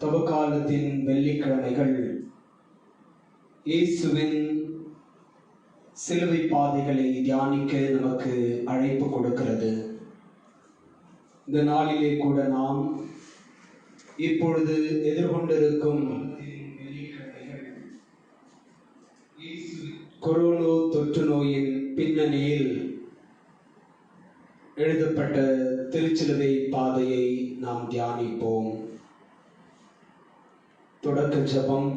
தவக்காலத்தின் வெள்ளிக்கிழமைகள் இயேசுவின் சிலுவை பாதைகளை தியானிக்க நமக்கு அழைப்பு கொடுக்கிறது. இந்த நாளிலே கூட நாம் இப்பொழுது எதிர்கொண்டிருக்கும் கொரோனா தொற்று நோயின் பின்னணியில் எழுதப்பட்ட திருச்சிலுவை பாதையை நாம் தியானிப்போம். தொடக்க ஜெபம்.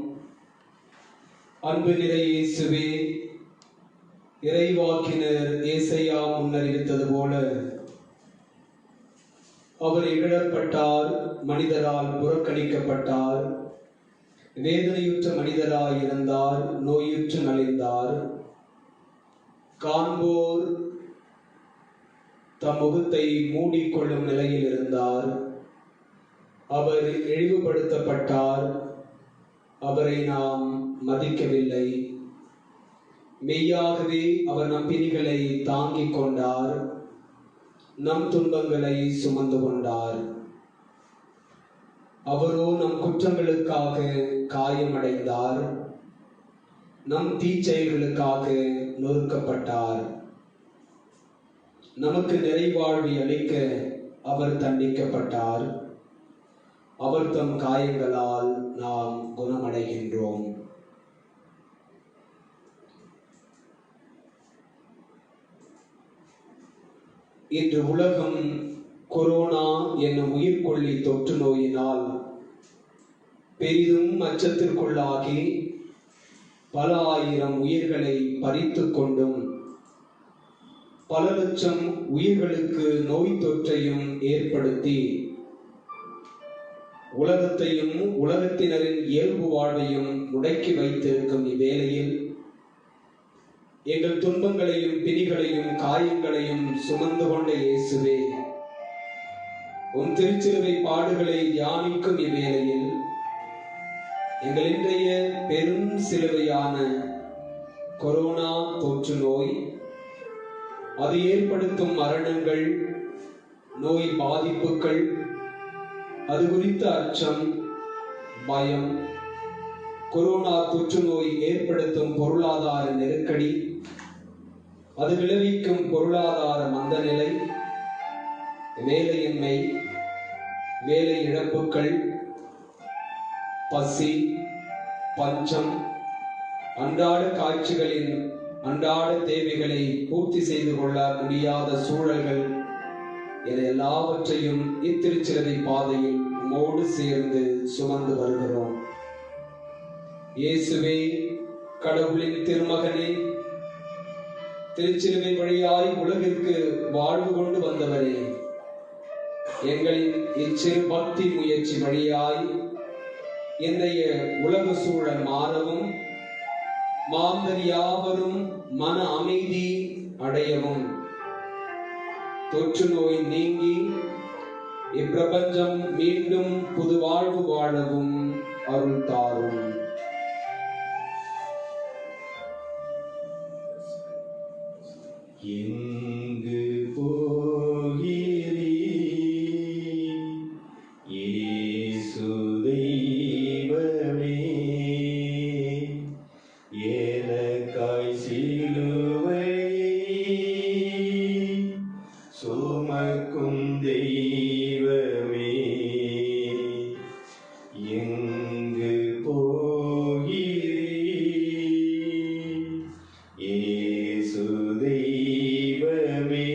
அன்பு நிறை இயேசுவே, இறைவாக்கினர் ஏசாயா முன்னறிவித்தது போல அவர் இகழப்பட்டார், மனிதரால் புறக்கணிக்கப்பட்டார், வேதனையுற்ற மனிதராய் இருந்தார், நோயுற்று நலிந்தார். காண்போர் தம் முகத்தை மூடிக்கொள்ளும் நிலையில் இருந்தார். அவர் இழிவுபடுத்தப்பட்டார், அவரை நாம் மதிக்கவில்லை. மெய்யாகவே அவர் நம் பிணிகளை தாங்கிக் கொண்டார், நம் துன்பங்களை சுமந்து கொண்டார். அவரோ நம் குற்றங்களுக்காக காயமடைந்தார், நம் தீச்செயல்களுக்காக நொறுக்கப்பட்டார். நமக்கு நிறைவாழ்வை அளிக்க அவர் தண்டிக்கப்பட்டார், அவர் தம் காயங்களால் நாம் குணமடைகின்றோம். இன்று உலகம் கொரோனா என்னும் உயிர்கொல்லி தொற்று நோயினால் பெரிதும் அச்சத்திற்குள்ளாகி பல ஆயிரம் உயிர்களை பறித்து கொண்டும் பல லட்சம் உயிர்களுக்கு நோய் தொற்றையும் ஏற்படுத்தி உலகத்தையும் உலகத்தினரின் இயல்பு வாழ்வையும் முடக்கி வைத்திருக்கும் இவ்வேளையில் எங்கள் துன்பங்களையும் பிணிகளையும் காயங்களையும் சுமந்து கொண்ட இயேசுவே, உன் திருச்சிலுவை பாடுகளை தியானிக்கும் இவ்வேளையில் எங்கள் இன்றைய பெரும் சிலுவையான கொரோனா தொற்று நோய், அது ஏற்படுத்தும் மரணங்கள், நோய் பாதிப்புகள், அது குறித்த அச்சம், பயம், கொரோனா தொற்று நோய் ஏற்படுத்தும் பொருளாதார நெருக்கடி, அது விளைவிக்கும் பொருளாதார மந்தநிலை, வேலையின்மை, வேலை இழப்புகள், பசி, பஞ்சம், அன்றாட காட்சிகளின் அன்றாட தேவைகளை பூர்த்தி செய்து கொள்ள முடியாத சூழல்கள் என எல்லாவற்றையும் இத்திருச்சிலுவை பாதையில் உம்மோடு சேர்ந்து சுமந்து வருகிறோம். இயேசுவே, கடவுளின் திருமகனே, திருச்சிலுவை வழியாய் உலகிற்கு வாழ்வு கொண்டு வந்தவரே, எங்களின் இச்சிறு பக்தி முயற்சி வழியாய் இன்றைய உலக சூழல் மாறவும், மாந்தர் யாவரும் மன அமைதி அடையவும், தொற்று நோய் நீங்கி இப்பிரபஞ்சம் மீண்டும் புது வாழ்வு வாழவும் அருள் தாரும். எங்கு போகிறீ இயேசு தெய்வமே, எனக்காய் சிலுவையை சுமக்கும் தெய்வமே. எங்கு போகிறீ இயேசு தெய்வமே,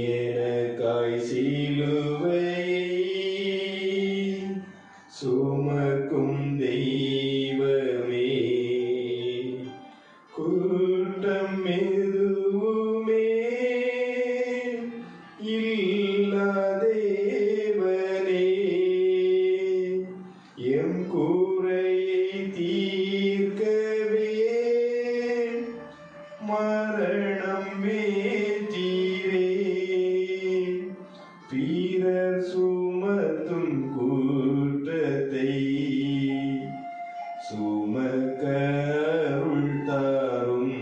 எனக்காய் சிலுவையை சுமக்கும் தெய்வமே. கூட்டம் எதுவுமே இல்லா தேவனே, எம் கூரையை தீர்க்கவே மரணம் வேற்றீரே. பிறர் சுமத்தும் கூற்றத்தை சுமக்க அருள் தாரும்.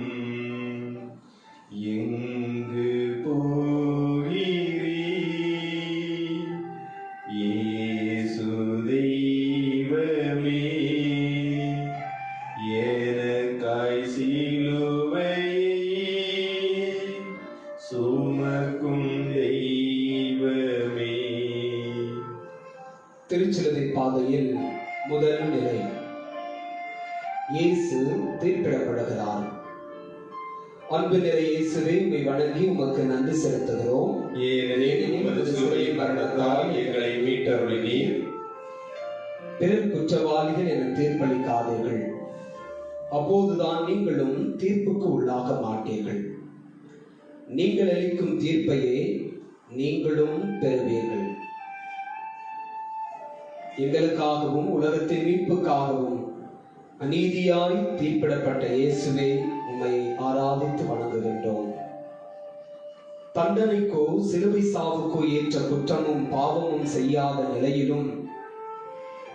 எங்கு போகிறீ இயேசு திருச்சிலுவை பாதையில் முதல் நிலை. இயேசு தீர்ப்பிடப்படுகிறார். அன்பு நிறை இயேசுவே, உம்மை வணங்கி உமக்கு நன்றி செலுத்துகிறோம். ஏனெனில் உமது சிலுவை மரணத்தால் எங்களை மீட்டருளினீர். பிறர் குற்றவாளிகள் என தீர்ப்பளிக்காதீர்கள், அப்போதுதான் நீங்களும் தீர்ப்புக்கு உள்ளாக மாட்டீர்கள். நீங்கள் அளிக்கும் தீர்ப்பையே நீங்களும் பெறுவீர்கள். எங்களுக்காகவும் உலகத்தின் மீட்புக்காகவும் அநீதியாய் தீர்ப்பிடப்பட்ட இயேசுவே, உம்மை ஆராதித்து வணங்குகின்றோம். தண்டனைக்கோ சிலுவை சாவுக்கோ ஏற்ற குற்றமும் பாவமும் செய்யாத நிலையிலும்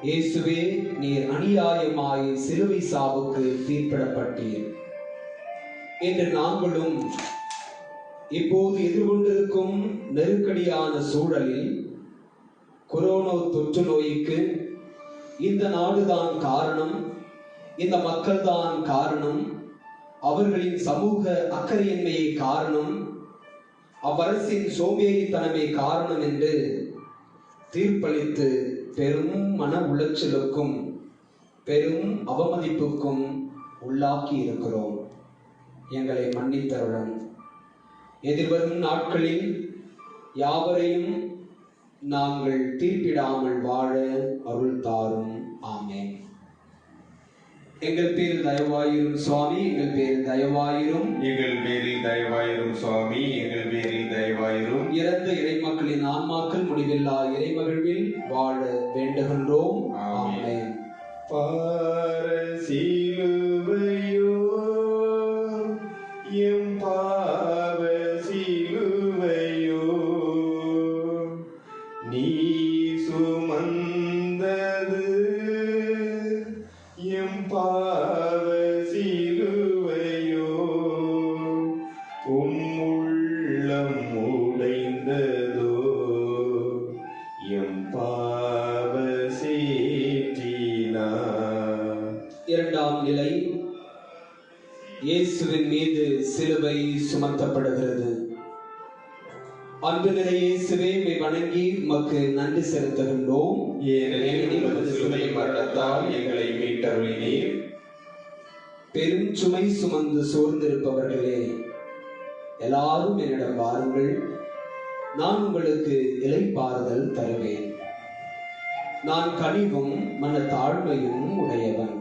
இயேசுவே, நீர் அநியாயமாய் சிலுவை சாவுக்கு தீர்ப்பிடப்பட்டீர் என்று நாங்களும் இப்போது எதிர்கொண்டிருக்கும் நெருக்கடியான சூழலில் கொரோனா தொற்று நோய்க்கு இந்த நாடுதான் காரணம், இந்த மக்கள் தான் காரணம், அவர்களின் சமூக அக்கறையின்மையை காரணம், அவ்வரசின் சோம்பேறித்தனமே காரணம் என்று தீர்ப்பளித்து பெரும் மன உளைச்சலுக்கும் பெரும் அவமதிப்புக்கும் உள்ளாக்கி இருக்கிறோம். எங்களை மன்னித்தருளும். எதிர்வரும் நாட்களில் யாவரையும் நாங்கள் தீர்ப்பிடாமல் வாழ அருள் தாரும். ஆமென். எங்கள் பேரில் தயவாயிரும் சுவாமி, எங்கள் பேரில் தயவாயிரும். எங்கள் பேரில் தயவாயிரும் சுவாமி, எங்கள் பேரில் தயவாயிரும். இறந்த இறைமக்களின் ஆன்மாக்கள் முடிவில்லா இறைமகிழ்வில் வாழ வேண்டுகின்றோம். ஆமென். பாரசிலுவையோ எம் பாவ சிலுவையோ, நீ சுமந்தது எம் பாவ சிலுவையோ, உள்ளம் உடைந்ததோ எம் பாவ சேற்றினா. இரண்டாம் நிலை. இயேசுவின் மீது சிலுவை சுமத்தப்படுகிறது. அன்பு நிறை இயேசுவே, உம்மை வணங்கி உமக்கு நன்றி செலுத்துகின்றோம். ஏனெனில் உமது சிலுவை மரணத்தால் எங்களை மீட்டருளினீர். பெரும் சுமை சுமந்து சோர்ந்திருப்பவர்களே, எல்லாரும் என்னிடம் வாருங்கள், நான் உங்களுக்கு இளைப்பாறுதல் தருவேன். நான் கனிவும் மன தாழ்மையும் உடையவன்.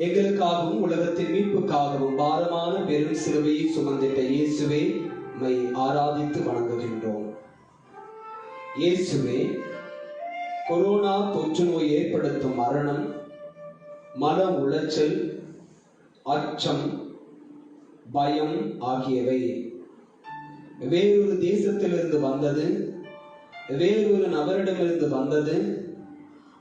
எங்களுக்காகவும் உலகத்தின் மீட்புக்காகவும் பாரமான பெரும் சிலுவையை சுமந்திட்ட இயேசுவே, உம்மை ஆராதித்து வணங்குகின்றோம். இயேசுவே, கொரோனா தொற்று நோய் ஏற்படுத்தும் மரணம், மன உளைச்சல், அச்சம், பயம் ஆகியவை வேறொரு தேசத்திலிருந்து வந்தது, வேறொரு நபரிடமிருந்து வந்தது.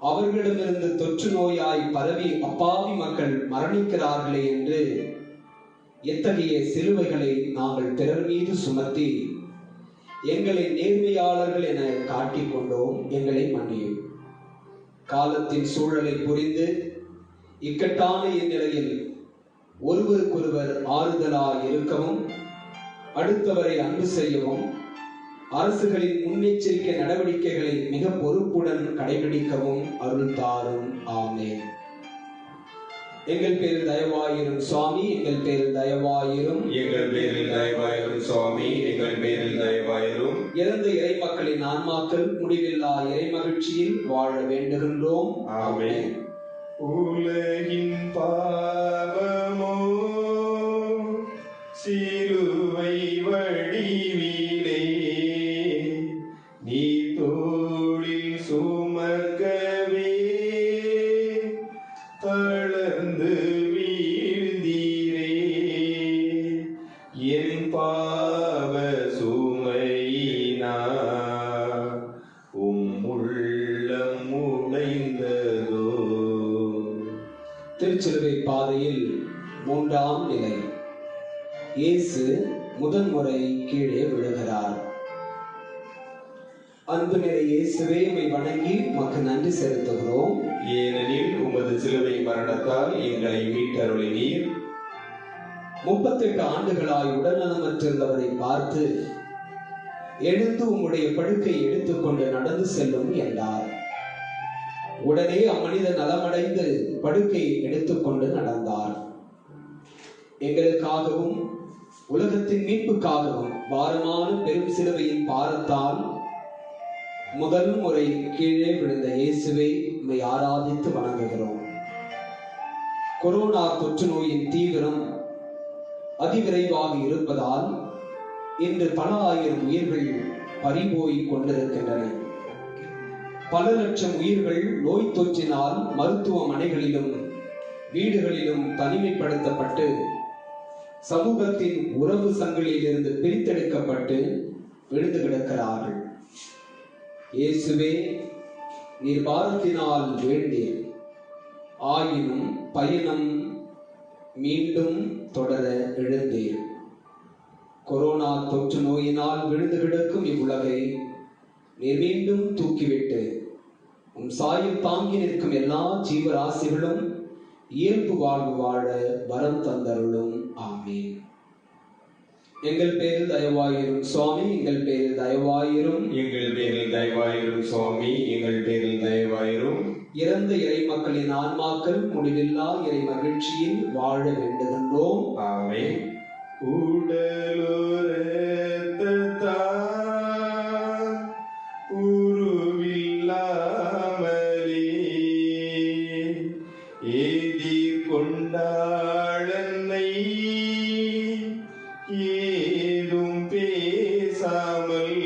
அவர்களிடமிருந்து தொற்று நோயாய் பரவி அப்பாவி மக்கள் மரணிக்கிறார்களே என்று எத்தகைய சிலுவைகளை நாங்கள் பிறர் மீது சுமத்தி எங்களை நேர்மையாளர்கள் என காட்டிக் கொண்டோம். எங்களை மன்னியும். காலத்தின் சூழலை புரிந்து இக்கட்டான இந்நிலையில் ஒருவருக்கொருவர் ஆறுதலாய் இருக்கவும், அடுத்தவரை அன்பு செய்யவும், அரசுகளின் முன்னெச்சரிக்கை நடவடிக்கைகளை மிக பொறுப்புடன் கடைபிடிக்கவும் அருள் தாரும். ஆமென். எங்கள் பேரில் தயவாயிரும் சுவாமி, எங்கள் பேரில் தயவாயிரும். எங்கள் பேரில் தயவாயிரும் சுவாமி, எங்கள் பேரில் தயவாயிரும். இறந்த இறைமக்களின் ஆன்மாக்கள் முடிவில்லா இறைமகிழ்ச்சியில் வாழ வேண்டுகின்றோம். ஆமென். உலகின் பாவமோ சிலுவை வடிவிலே, நீ தோளில் சுமக்கவே தளர்ந்து வீழ்ந்தீரே, என் பாவ சுமையினா உள்ளம் உடைந்ததோ. திருச்சிலுவை பாதையில் மூன்றாம் நிலை. இயேசு முதன்முறை கீழே விழுகிறார். அன்பு நிறை இயேசுவே, உம்மை வணங்கி உமக்கு நன்றி செலுத்துகிறோம். ஏனெனில் உமது சிலுவை மரணத்தால் எங்களை மீட்டருளினீர். 38 ஆண்டுகளாய் உடல்நலமற்றிருந்தவரை பார்த்து எழுந்து உம்முடைய படுக்கையை எடுத்துக்கொண்டு நடந்து செல்லும் என்றார். உடனே அம்மனிதர் நலமடைந்து படுக்கையை எடுத்துக்கொண்டு நடந்தார். எங்களுக்காகவும் உலகத்தின் மீட்புக்காகவும் பாரமான பெரும் சிலுவையின் பாரத்தால் முதல் முறை கீழே விழுந்த இயேசுவை உம்மை ஆராதித்து வணங்குகிறோம். கொரோனா தொற்று நோயின் தீவிரம் அதிவிரைவாக இருப்பதால் இன்று பல ஆயிரம் உயிர்கள் பறிபோய் கொண்டிருக்கின்றன. பல லட்சம் உயிர்கள் நோய் தொற்றினால் மருத்துவமனைகளிலும் வீடுகளிலும் தனிமைப்படுத்தப்பட்டு சமூகத்தின் உறவு சங்கிலியிலிருந்து பிரித்தெடுக்கப்பட்டு விழுந்து கிடக்கிறார்கள். இயேசுவே, நீர் பாரத்தினால் வேண்டீர், ஆயினும் பயணம் மீண்டும் தொடர எழுந்தீர். கொரோனா தொற்று நோயினால் விழுந்து கிடக்கும் இவ்வுலகை நீர் மீண்டும் தூக்கிவிட்டு உம் சாயில் தாங்கி நிற்கும் எல்லா ஜீவராசிகளும் இயல்பு வாழ்வு வாழ வரம் தந்தருளும். ஆமென். எங்கள் பேரில் தயவாயிரும் சுவாமி, எங்கள் பேரில் தயவாயிரும். எங்கள் பேரில் தயவாயிரும் சுவாமி, எங்கள் பேரில் தயவாயிரும். இறந்த இறை மக்களின் ஆன்மாக்கள் முடிவில்லா இறை மகிழ்ச்சியில் வாழ வேண்டுகின்றோம். ஆமென். கொண்டாளன்னை ஏதும் பேசாமல்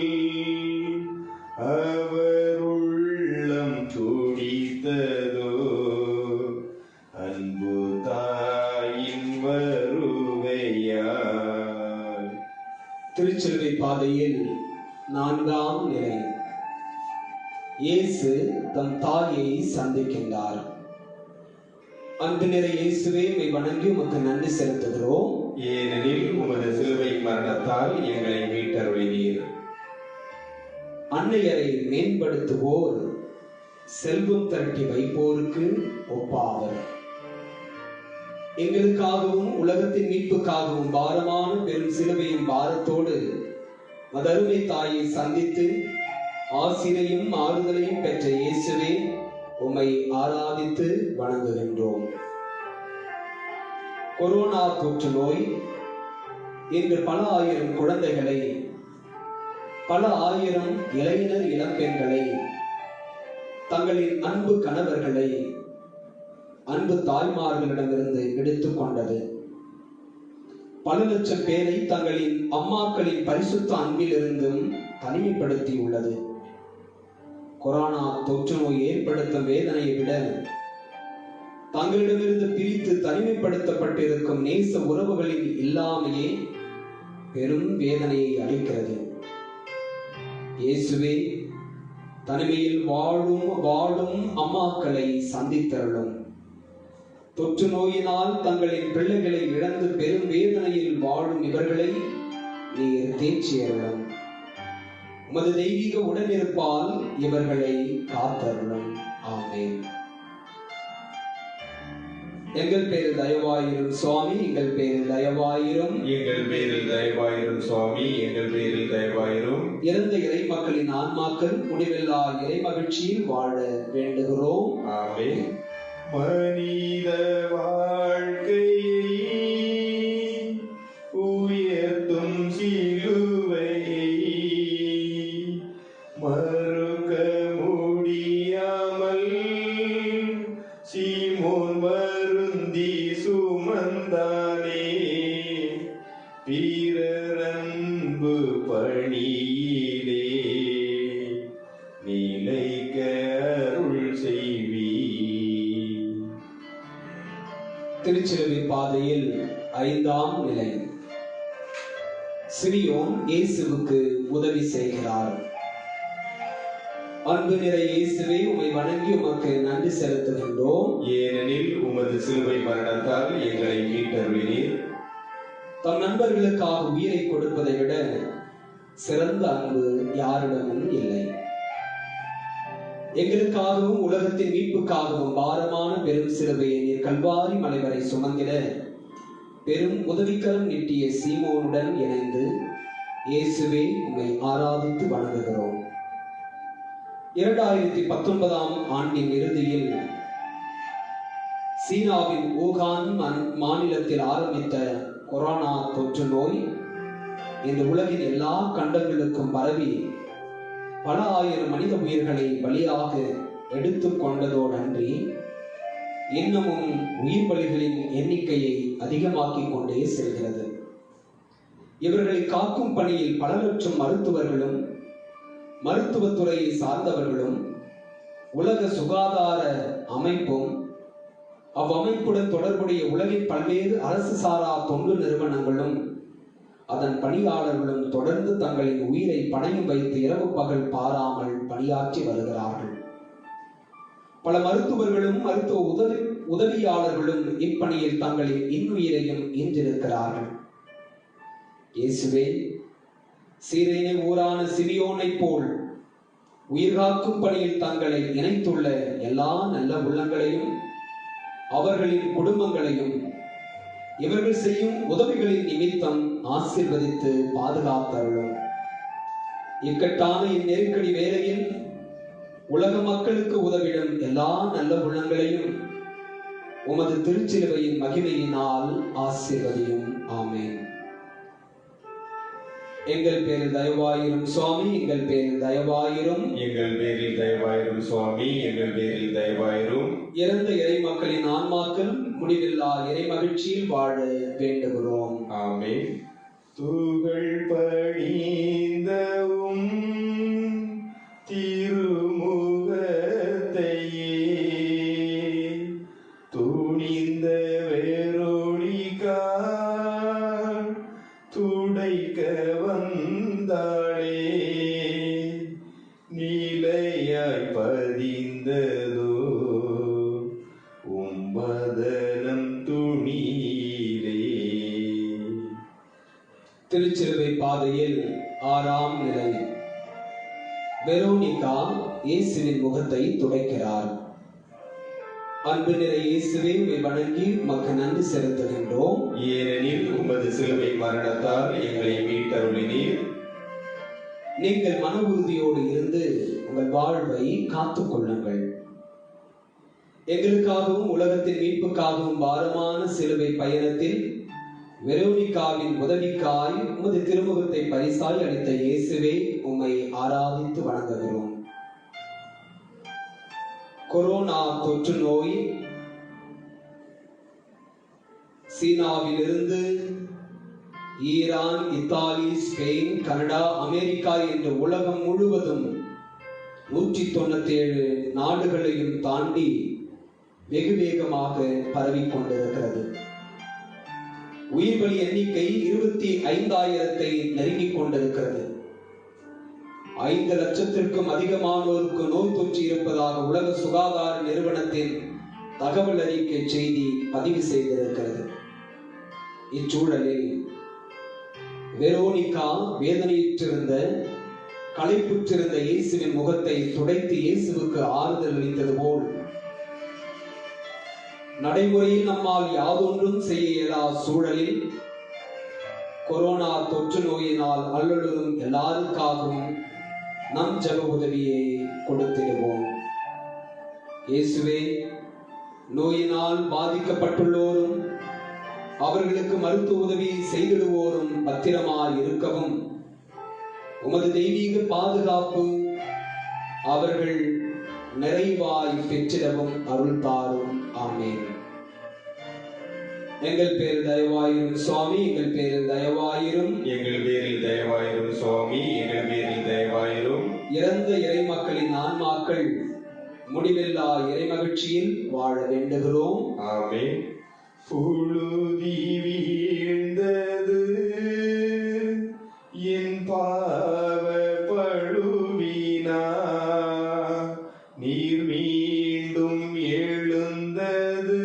அவர் உள்ளம் துடித்ததோ அன்பு தாயின் வருவையால். திருச்சிலுவை பாதையில் 4ஆம் நிலை. இயேசு தம் தாயை சந்திக்கின்றார். அன்பு நிறை இயேசுவே, உம்மை வணங்கி உமக்கு நன்றி செலுத்துகிறோம். ஏனெனில் உமது சிலுவை மரணத்தால் எங்களை மீட்டருளினீர். அன்னையரை மேம்படுத்துவோர் செல்வம் திரட்டி வைப்போருக்கு ஒப்பாவர். எங்களுக்காகவும் உலகத்தின் மீட்புக்காகவும் பாரமான பெரும் சிலுவையும் பாரத்தோடு மதருமை தாயை சந்தித்து ஆசிரையும் ஆறுதலையும் பெற்ற இயேசுவே, உம்மை ஆராதித்து வணங்குகின்றோம். கொரோனா தொற்று நோய் இன்று பல ஆயிரம் குழந்தைகளை, பல ஆயிரம் இளைஞர் இளம்பெண்களை, தங்களின் அன்பு கணவர்களை, அன்பு தாய்மார்களிடமிருந்து எடுத்துக் கொண்டது. பல லட்சம் பேரை தங்களின் அம்மாக்களின் பரிசுத்த அன்பிலிருந்தும் தனிமைப்படுத்தியுள்ளது. கொரோனா தொற்று நோய் ஏற்படுத்தும் வேதனையை விட தங்களிடமிருந்து பிரித்து தனிமைப்படுத்தப்பட்டிருக்கும் நேச உறவுகளின் இல்லாமையே பெரும் வேதனையை அளிக்கிறது. இயேசுவே, தனிமையில் வாழும் அம்மாக்களை சந்தித்தருளும். தொற்று நோயினால் தங்களின் பிள்ளைகளை இழந்து பெரும் வேதனையில் வாழும் இவர்களை நீர் தேற்றியருளும். உமது தெய்வீக உடனிருப்பால் இவர்களை காத்தருளும். ஆமென். எங்கள் பேரில் தயவாயிரும் சுவாமி, எங்கள் பேரில் தயவாயிரும். எங்கள் பேரில் தயவாயிரும் சுவாமி, எங்கள் பேரில் தயவாயிரும். இறந்த இறை மக்களின் ஆன்மாக்கள் முடிவில்லா இறை மகிழ்ச்சியில் வாழ வேண்டுகிறோம். ஆமென். மனித வாழ்க்கையை உயர்த்தும் சிலுவையை மறுக்க முடியாமல் சீமோன் வருந்தி சுமந்தானே. பிறரன்பு பணியிலே நிலைக்க அருள் செய்வி. திருச்சிலுவை பாதையில் 5ஆம் நிலை. சிமியோன் இயேசுவுக்கு உதவி செய்கிறார். அன்பு நிறை இயேசுவே, உம்மை வணங்கி உமக்கு நன்றி செலுத்துகின்றோம். ஏனெனில் உமது சிலுவை மரணத்தால் எங்களை மீட்டருளினீர். தம் நண்பர்களுக்காக உயிரை கொடுப்பதை விட சிறந்த அன்பு யாரிடமும் இல்லை. எங்களுக்காகவும் உலகத்தின் மீட்புக்காகவும் பாரமான பெரும் சிலுவையை நீர் கல்வாரி மலை வரை சுமந்திட பெரும் உதவிக்கரம் நீட்டிய சீமோனுடன் இணைந்து இயேசுவே உம்மை ஆராதித்து வணங்குகிறோம். 2019ஆம் ஆண்டின் இறுதியில் சீனாவின் ஊகான் மாநிலத்தில் ஆரம்பித்த கொரோனா தொற்று நோய் இந்த உலகின் எல்லா கண்டங்களுக்கும் பரவி பல ஆயிரம் மனித உயிர்களை பலியாக எடுத்துக் கொண்டதோடன்றி இன்னமும் உயிர் பலிகளின் எண்ணிக்கையை அதிகமாக்கிக் கொண்டே செல்கிறது. இவர்களை காக்கும் பணியில் பல லட்சம் மருத்துவர்களும் மருத்துவத்துறையை சார்ந்தவர்களும் உலக சுகாதார அமைப்பும் அவ்வமைப்புடன் தொடர்புடைய உலகின் பல்வேறு அரசு சாரா தொண்டு நிறுவனங்களும் அதன் பணியாளர்களும் தொடர்ந்து தங்களின் உயிரை பணயம் வைத்து இரவு பகல் பாராமல் பணியாற்றி வருகிறார்கள். பல மருத்துவர்களும் மருத்துவ உதவியாளர்களும் இப்பணியில் தங்களின் இன்னுயிரையும் ஈன்றிருக்கிறார்கள். இயேசுவே, சீரேனே ஊரான சிமியோனை போல் உயிர்காக்கும் பணியில் தங்களை இணைத்துள்ள எல்லா நல்ல உள்ளங்களையும் அவர்களின் குடும்பங்களையும் இவர்கள் செய்யும் உதவிகளின் நிமித்தம் ஆசீர்வதித்து பாதுகாத்தருளும். இக்கட்டான இந்நெருக்கடி வேளையில் உலக மக்களுக்கு உதவிடும் எல்லா நல்ல உள்ளங்களையும் உமது திருச்சிலுவையின் மகிமையினால் ஆசீர்வதியும். ஆமென். எங்கள் பேரில் தயவாயிரும் சுவாமி, எங்கள் பேரில் தயவாயிரும். எங்கள் பேரில் தயவாயிரும் சுவாமி, எங்கள் பேரில் தயவாயிரும். இறந்த இறை மக்களின் ஆன்மாக்கள் முடிவில்லா இறை மகிழ்ச்சியில் வாழ வேண்டுகிறோம். ஆமென். துகள் பணிந்தவும் திருமுகத்தையே துணிந்த வெரோனிகா துடைக்க வந்தாளே, நீலையாய் பதிந்ததோ உம்பதனம் துணியிலே. திருச்சிலுவை பாதையில் 6ஆம் நிலை. வெரோனிகா இயேசுவின் முகத்தை துடைக்கிறார். அன்பு நிறை இயேசுவை உம்மை வணங்கி உமக்கு நன்றி செலுத்துகின்றோம். ஏனெனில் உமது சிலுவை மரணத்தால் எங்களை மீட்டருளினீர். நீங்கள் மன உறுதியோடு இருந்து உங்கள் வாழ்வை காத்துக் கொள்ளுங்கள். எங்களுக்காகவும் உலகத்தின் மீட்புக்காகவும் பாரமான சிலுவை பயணத்தில் வெரோனிகாவின் உதவிக்காய் உமது திருமுகத்தை பரிசாய் அளித்த இயேசுவே உம்மை ஆராதித்து வணங்குகிறோம். கொரோனா தொற்று நோய் சீனாவிலிருந்து Iran, Italy, Spain, Canada, America என்று உலகம் முழுவதும் 197 நாடுகளையும் தாண்டி வெகு வேகமாக பரவிக்கொண்டிருக்கிறது. உயிர் பலி எண்ணிக்கை 25,000 நெருங்கிக் கொண்டிருக்கிறது. 5 லட்சத்திற்கும் அதிகமானோருக்கு நோய் தொற்று இருப்பதாக உலக சுகாதார நிறுவனத்தின் தகவல் அறிக்கை செய்தி பதிவு செய்திருக்கிறது. இச்சூழலில் வெரோனிகா வேதனையுற்றிருந்த களைப்புற்றிருந்த இயேசுவின் முகத்தை துடைத்து இயேசுவுக்கு ஆறுதல் அளித்தது போல் நடைமுறையில் நம்மால் யாதொன்றும் செய்ய இயலா சூழலில் கொரோனா தொற்று நோயினால் அல்லலுறும் எல்லாருக்காகவும் நம் ஜெப உதவியை கொடுத்திடுவோம். இயேசுவே, நோயினால் பாதிக்கப்பட்டுள்ளோரும் அவர்களுக்கு மருத்துவ உதவி செய்திடுவோரும் பத்திரமாய் இருக்கவும் உமது தெய்வீக பாதுகாப்பு அவர்கள் நிறைவாய் பெற்றிடவும் அருள் தாரும். ஆமென். எங்கள் பேரில் தயவாயிரும் சுவாமி, எங்கள் பேரில் தயவாயிரும். எங்கள் பேரில் தயவாயிரும் சுவாமி, எங்கள் பேரில் தயவாயிரும். இறந்த இறை மக்களின் ஆன்மாக்கள் முடிவில்லா இறை மகிழ்ச்சியில் வாழ வேண்டுகிறோம். ஆமென். புழுதி வீழ்ந்தது என் பாவ பழுவினா, நீர் மீண்டும் எழுந்தது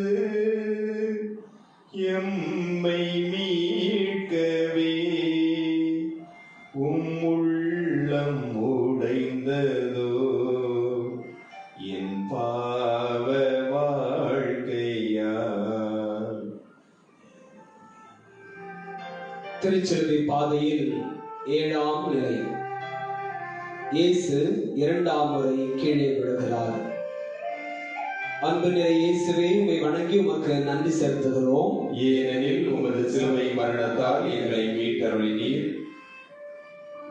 எம்மை மீட்கவே, உள்ளம் உடைந்ததோ என் பாவ வாழ்க்கையா. திருச்சிலுவை பாதையில் ஏழாம் நிலை. இயேசு இரண்டாம் முறை கீழே விழுகிறார். அன்பு நிறை இயேசுவே, உம்மை வணங்கி உமக்கு நன்றி செலுத்துகிறோம். ஏனெனில் உமது சிலுவை மரணத்தால் எங்களை மீட்டருளினீர்.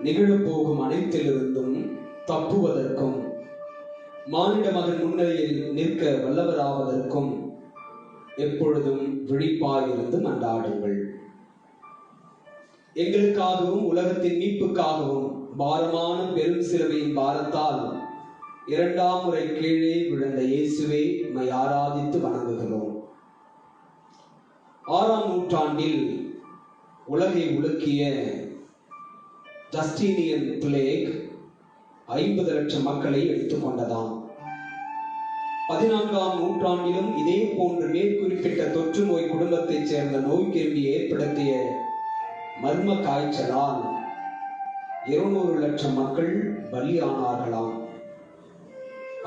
நிகழப்போகும் அனைத்திலிருந்தும் தப்புவதற்கும் மானிட மகன் முன்னிலையில் நிற்க வல்லவராவதற்கும் எப்பொழுதும் விழிப்பாயிருந்து மன்றாடுங்கள். எங்களுக்காகவும் உலகத்தின் மீட்புக்காகவும் பாரமான பெரும் சிலுவையின் பாரத்தால் இரண்டாம் முறை கீழே விழுந்த இயேசுவை உம்மை ஆராதித்து வணங்குகிறோம். 6ஆம் நூற்றாண்டில் உலகை உலுக்கிய ஜஸ்டீனியன் பிளேக் 50 லட்சம் மக்களை எடுத்துக்கொண்டதாம். 14ஆம் நூற்றாண்டிலும் இதே போன்று மேற்குறிப்பிட்ட தொற்று நோய் குடும்பத்தைச் சேர்ந்த நோய்க்கிருமி ஏற்படுத்திய மர்ம காய்ச்சலால் 200 லட்சம் மக்கள் பலியானார்களாம்.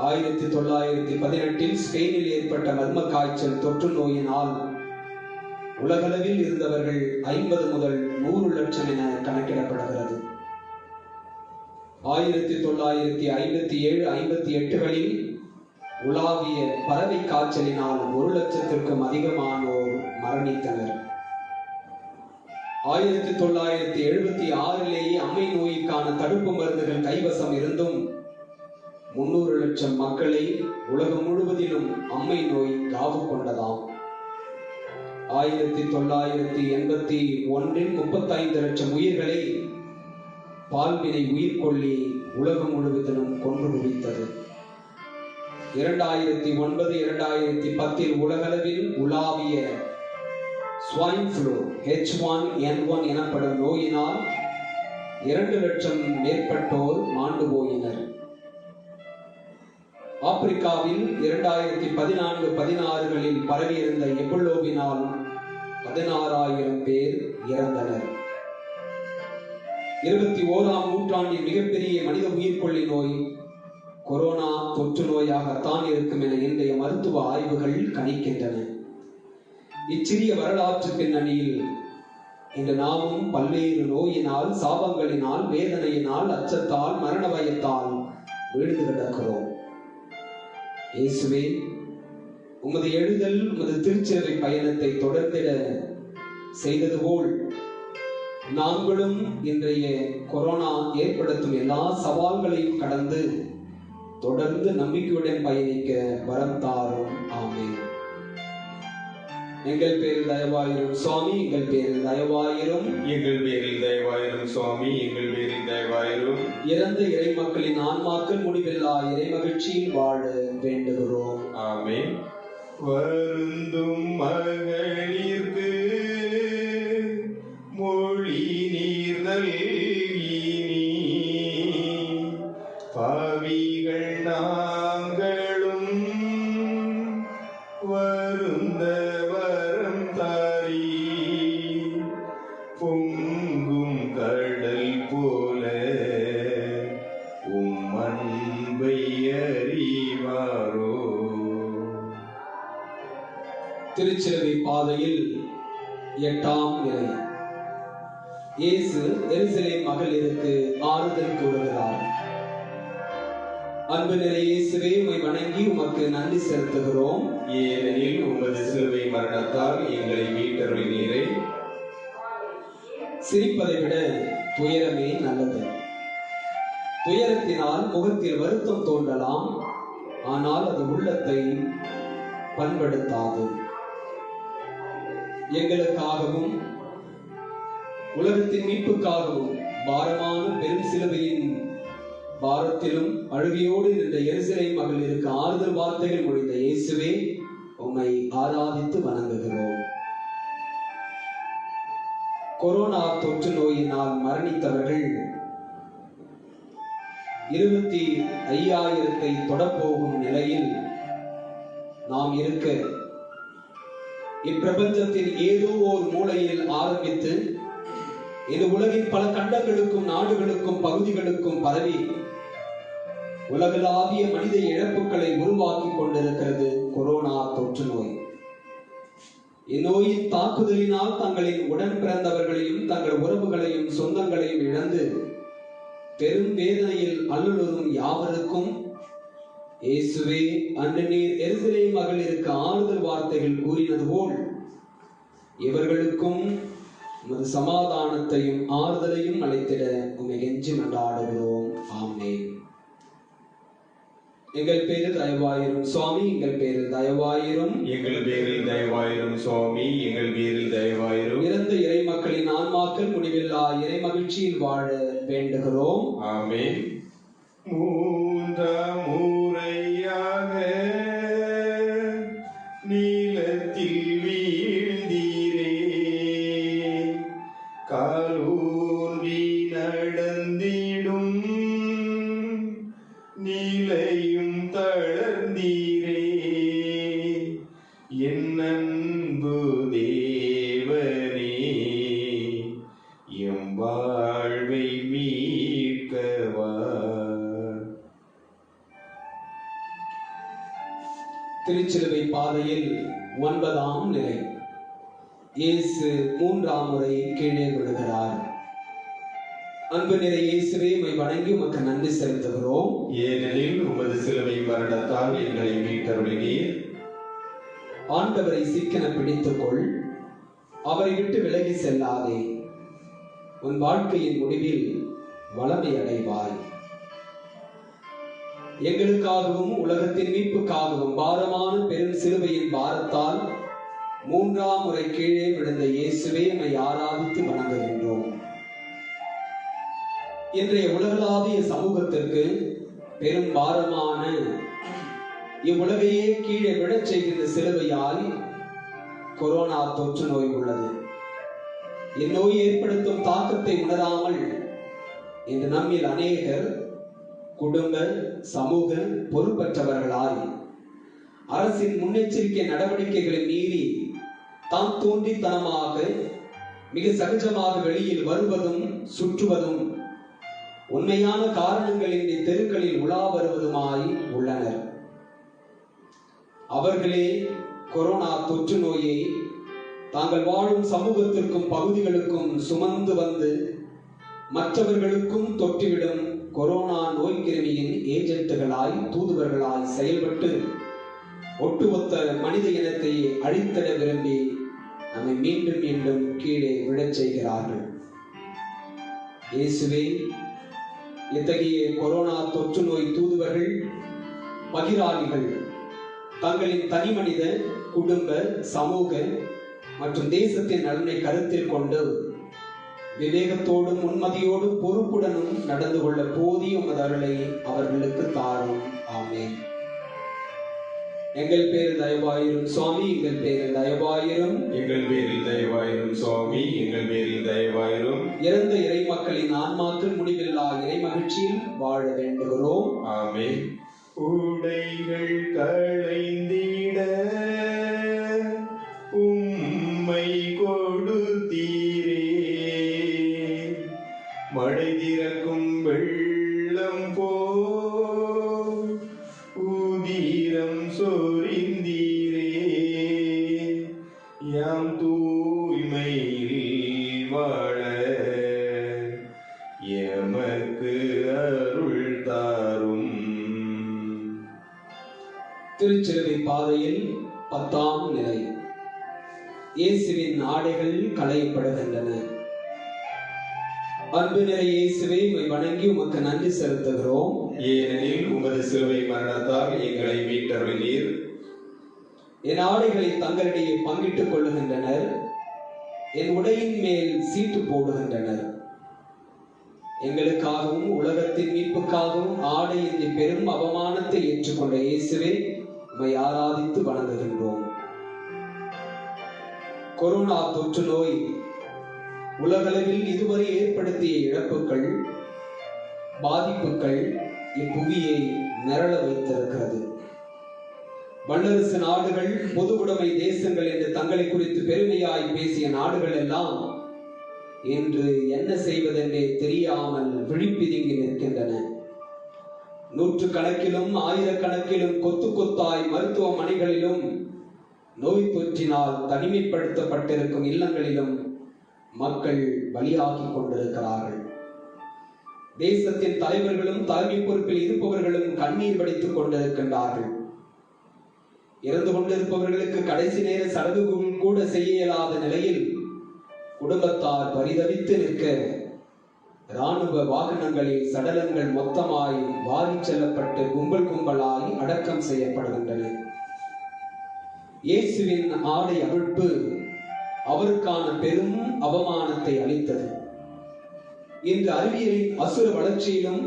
1918 ஸ்பெயினில் ஏற்பட்ட மர்ம காய்ச்சல் தொற்று நோயினால் உலகளவில் இருந்தவர்கள் 50 முதல் 100 லட்சம் என கணக்கிடப்படுகிறது. 1957-58களில் உலாவிய பறவை காய்ச்சலினால் 1 லட்சத்திற்கும் அதிகமானோர் மரணித்தனர். 1976லேயே அம்மை நோய்க்கான தடுப்பு மருந்துகள் கைவசம் இருந்தும் 300 லட்சம் மக்களை உலகம் முழுவதிலும் அம்மை நோய் காவு கொண்டதாம். 1981 35 லட்சம் உயிர்களை பால்வினை உயிர்கொல்லி உலகம் முழுவதிலும் கொன்று குவித்தது. 2009-2010 உலகளவில் உலாவிய ஸ்வைன் ஃப்ளூ H1N1 எனப்படும் நோயினால் 2 லட்சம் மேற்பட்டோர் மாண்டு போயினர். ஆப்பிரிக்காவில் 2014-16களில் பரவியிருந்த எபோலாவினால் 16,000 பேர் இறந்தனர். 21ஆம் நூற்றாண்டின் மிகப்பெரிய மனித உயிர்கொல்லி நோய் கொரோனா தொற்று நோயாகத்தான் இருக்கும் என இன்றைய மருத்துவ ஆய்வுகள் கணிக்கின்றன. இச்சிறிய வரலாற்று பின்னணியில் இன்று நாமும் பல்வேறு நோயினால், சாபங்களினால், வேதனையினால், அச்சத்தால், மரண பயத்தால் வீழ்ந்து கிடக்கிறோம். இயேசுவே, உமது எழுதல் உமது திருச்சிலுவை பயணத்தை தொடர்ந்திட செய்தது போல் நாங்களும் இன்றைய கொரோனா ஏற்படுத்தும் எல்லா சவால்களையும் கடந்து தொடர்ந்து நம்பிக்கையுடன் பயணிக்க வரம் தாரும். ஆமென். எங்கள் பேரில் தயவாயிரும் சுவாமி, எங்கள் பேரில் தயவாயிரும். எங்கள் பேரில் தயவாயிரும் சுவாமி, எங்கள் பேரில் தயவாயிரும். இறந்த இறை மக்களின் ஆன்மாக்கள் முடிவில்லா இறை மகிழ்ச்சியில் வாழ வேண்டுகிறோம். ஆமென். வருந்தும் மகளிர்க்கு மொழி நீர் நல்கினி, பாவிகள் நாங்களும் வருந்த வரம் தாரி, பொங்கும் கடல் போல உம் அன்பை அறிவாரோ. திருச்சிலுவை பாதையில் 8ஆம் நிலை. இயேசு எருசலேம் மகளிருக்கு ஆறுதல் கூறுகிறார். அன்பு நிறை இயேசுவே, உம்மை வணங்கி உமக்கு நன்றி செலுத்துகிறோம். ஏனெனில் உமது சிலுவை மரணத்தால் எங்களை மீட்டருளினீரே. சிரிப்பதை விட துயரமே நல்லது. துயரத்தினால் முகத்தில் வருத்தம் தோன்றலாம், ஆனால் அது உள்ளத்தை பண்படுத்தாது. எங்களுக்காகவும் உலகத்தின் மீட்புக்காகவும் பாரமான பெரும் சிலுவையின் பாரத்திலும் அழுகையோடு நின்ற எருசலேம் மகளிருக்கு ஆறுதல் வார்த்தைகள் மொழிந்த இயேசுவே, உம்மை ஆராதித்து வணங்குகிறோம். கொரோனா தொற்று நோயினால் மரணித்தவர்கள் 25,000 தொடப்போகும் நிலையில் நாம் இருக்க, இப்பிரபஞ்சத்தின் ஏதோ ஒரு மூலையில் ஆரம்பித்து இந்த உலகின் பல கண்டங்களுக்கும் நாடுகளுக்கும் பகுதிகளுக்கும் பரவி உலகளாவிய மனித இழப்புகளை உருவாக்கி கொண்டிருக்கிறது கொரோனா தொற்று நோய். இந்நோயின் தாக்குதலினால் தங்களின் உடன் பிறந்தவர்களையும் தங்கள் உறவுகளையும் சொந்தங்களையும் இழந்து பெரும் வேதனையில் அல்லலுறும் யாவருக்கும் இயேசுவே, அன்று நீர் எருசலேம் மகளிருக்கு ஆறுதல் வார்த்தைகள் கூறினது போல் இவர்களுக்கும் உமது சமாதானத்தையும் ஆறுதலையும் அளித்திட உம்மை கெஞ்சி மன்றாடுகிறோம். ஆமென். எங்கள் பேரில் தயவாயிரும் சுவாமி, எங்கள் பேரில் தயவாயிரும். எங்கள் பேரில் தயவாயிரும் சுவாமி, எங்கள் பேரில் தயவாயிரும். இறந்த இறை மக்களின் ஆன்மாக்கள் முடிவில்லா இறை மகிழ்ச்சியில் வாழ வேண்டுகிறோம். ஆமென். மூன்றாம் முறையாக நீலத்தில் வீழ்ந்தீரே, காலூன்றி நடந்திடும் நீலையும் தளர்ந்தீரே, என் அன்பு தேவனே, எம் வாழ்வை மீட்கவா. திருச்சிலுவை பாதையில் 9ஆம் நிலை. இயேசு 3ஆம் முறை கீழே விழுகிறார். அன்பு நிறை இயேசுவே, உம்மை வணங்கி உமக்கு நன்றி செலுத்துகிறோம். ஏனெனில் உமது சிலுவை மரணத்தால் எங்களை மீட்டருளினீர். ஆண்டவரை சீக்கென பிடித்துக்கொள், அவரை விட்டு விலகி செல்லாதே. உன் வாழ்க்கையின் முடிவில் வளமை அடைவாய். எங்களுக்காகவும் உலகத்தின் மீட்புக்காகவும் பாரமான பெரும் சிலுவையின் பாரத்தால் 3ஆம் முறை கீழே விழுந்த இயேசுவே, உம்மை ஆராதித்து வணங்குகின்றோம். இன்றைய உலகளாவிய சமூகத்திற்கு பெரும் பாரமான இவ்வுலகையே கீழே விழச் செய்கின்ற சிலுவையால் கொரோனா தொற்று நோய் உள்ளது. இந்நோய் ஏற்படுத்தும் தாக்கத்தை உணராமல் இன்று நம்மில் அநேகர் குடும்ப சமூக பொறுப்பற்றவர்களாய் அரசின் முன்னெச்சரிக்கை நடவடிக்கைகளை மீறி தாம் தோன்றித்தனமாக மிக சகஜமாக வெளியில் வருவதும் சுற்றுவதும் உண்மையான காரணங்களின்றி தெருக்களில் உலா வருவதுமாய் உள்ளனர். அவர்களே கொரோனா தொற்று நோயை தாங்கள் வாழும் சமூகத்திற்கும் பகுதிகளுக்கும் சுமந்து வந்து மற்றவர்களுக்கும் தொற்றிவிடும் கொரோனா நோய் கிருமியின் ஏஜென்ட்டுகளாய் தூதுவர்களாய் செயல்பட்டு ஒட்டுமொத்த மனித இனத்தை அழித்திட விரும்பி நம்மை மீண்டும் மீண்டும் கீழே விழச் செய்கிறார்கள். இயேசுவே, இத்தகைய கொரோனா தொற்று நோய் தூதுவர்கள் பகிராளிகள் தங்களின் தனிமனித குடும்ப சமூக மற்றும் தேசத்தின் நலனை கருத்தில் கொண்டு விவேகத்தோடும் உண்மதியோடும் பொறுப்புடனும் நடந்து கொள்ள போதிய உமது அருளை அவர்களுக்கு தாரும். ஆமென். எங்கள் பேரில் தயவாயிரும் சுவாமி, எங்கள் பேரில் தயவாயிரும். எங்கள் பேரில் தயவாயிரும் சுவாமி, எங்கள் பேரில் தயவாயிரும். இறந்த இறை மக்களின் ஆன்மாக்கள் முடிவில்லா இறை மகிழ்ச்சியில் வாழ வேண்டுகிறோம். ஆமென். உடைகள் களைந்திட உம்மை கொடுத்தீரே, மழை திறக்கும் வெள்ளம் போல் உதிரம் சொரிந்தீரே, யாம் தூய்மையில் வாழ எமக்கு அருள் தாரும். திருச்சிலுவை பாதையில் 10ஆம் நிலை. இயேசுவின் ஆடைகள் களையப்படுகின்றன. அன்பு நிறை இயேசுவே, உம்மை வணங்கி உமக்கு நன்றி செலுத்துகிறோம். ஏனெனில் உமது சிலுவை மரணத்தால் எங்களை மீட்டருளினீர். என் ஆடைகளை தங்களிடையே பங்கிட்டுக் கொள்ளுகின்றனர், என் உடையின் மேல் சீட்டு போடுகின்றனர். எங்களுக்காகவும் உலகத்தின் மீட்புக்காகவும் ஆடையின்றி பெரும் அவமானத்தை ஏற்றுக்கொண்ட இயேசுவே, உம்மை ஆராதித்து வணங்குகின்றோம். கொரோனா தொற்று நோய் உலகளவில் இதுவரை ஏற்படுத்திய இழப்புகள் பாதிப்புகள் இப்புவியை நிரள வைத்திருக்கிறது. வல்லரசு நாடுகள், பொது உடைமை தேசங்கள் என்று தங்களை குறித்து பெருமையாய் பேசிய நாடுகள் எல்லாம் இன்று என்ன செய்வதென்றே தெரியாமல் விழிப்பிதுங்கி நிற்கின்றன. நூற்றுக்கணக்கிலும் ஆயிரக்கணக்கிலும் கொத்து கொத்தாய் மருத்துவமனைகளிலும் நோய் தொற்றினால் தனிமைப்படுத்தப்பட்டிருக்கும் இல்லங்களிலும் மக்கள் பலியாகி கொண்டிருக்கிறார்கள். தேசத்தின் தலைவர்களும் தலைமை பொறுப்பில் இருப்பவர்களும் கண்ணீர் வடித்துக் கொண்டிருக்கின்றார்கள். இறந்து கொண்டிருப்பவர்களுக்கு கடைசி நேர சடங்குகள் கூட செய்ய இயலாத நிலையில் குடும்பத்தார் பரிதவித்து நிற்க இராணுவ வாகனங்களில் சடலங்கள் மொத்தமாய் வாரி செல்லப்பட்டு கும்பல் கும்பலாய் அடக்கம் செய்யப்படுகின்றன. இயேசுவின் ஆடை அவிழ்ப்பு அவருக்கான பெரும் அவமானத்தை அளித்தது. இன்று அறிவியலின் அசுர வளர்ச்சியிலும்